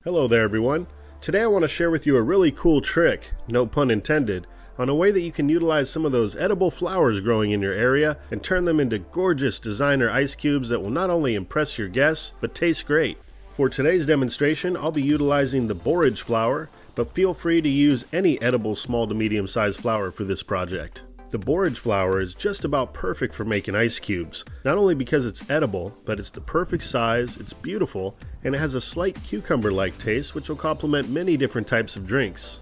Hello there everyone. Today I want to share with you a really cool trick, no pun intended, on a way that you can utilize some of those edible flowers growing in your area and turn them into gorgeous designer ice cubes that will not only impress your guests, but taste great. For today's demonstration, I'll be utilizing the borage flower, but feel free to use any edible small to medium sized flower for this project. The borage flower is just about perfect for making ice cubes, not only because it's edible, but it's the perfect size, it's beautiful, and it has a slight cucumber-like taste which will complement many different types of drinks.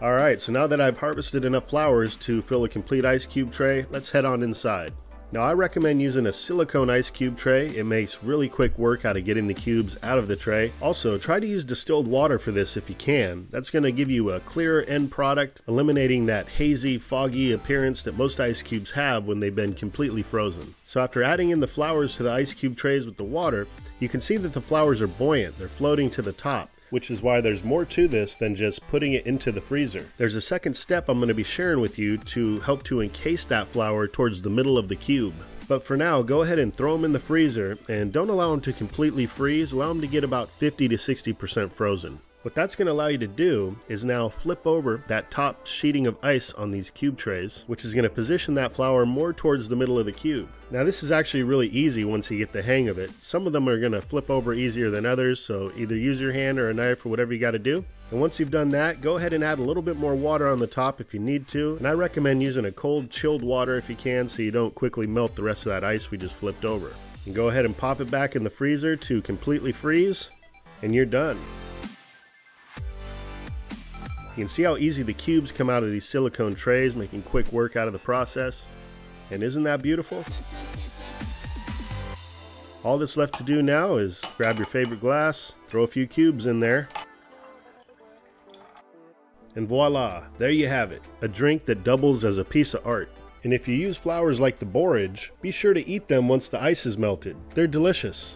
Alright, so now that I've harvested enough flowers to fill a complete ice cube tray, let's head on inside. Now I recommend using a silicone ice cube tray. It makes really quick work out of getting the cubes out of the tray. Also, try to use distilled water for this if you can. That's going to give you a clearer end product, eliminating that hazy, foggy appearance that most ice cubes have when they've been completely frozen. So after adding in the flowers to the ice cube trays with the water, you can see that the flowers are buoyant. They're floating to the top, which is why there's more to this than just putting it into the freezer. There's a second step I'm going to be sharing with you to help to encase that flower towards the middle of the cube. But for now, go ahead and throw them in the freezer and don't allow them to completely freeze. Allow them to get about 50 to 60% frozen. What that's going to allow you to do is now flip over that top sheeting of ice on these cube trays, which is going to position that flower more towards the middle of the cube. Now this is actually really easy once you get the hang of it. Some of them are going to flip over easier than others, so either use your hand or a knife or whatever you got to do. And once you've done that, go ahead and add a little bit more water on the top if you need to. And I recommend using a cold chilled water if you can, so you don't quickly melt the rest of that ice we just flipped over. And go ahead and pop it back in the freezer to completely freeze, and you're done. You can see how easy the cubes come out of these silicone trays, making quick work out of the process. And isn't that beautiful? All that's left to do now is grab your favorite glass, throw a few cubes in there, and voila, there you have it, a drink that doubles as a piece of art. And if you use flowers like the borage, be sure to eat them once the ice is melted. They're delicious.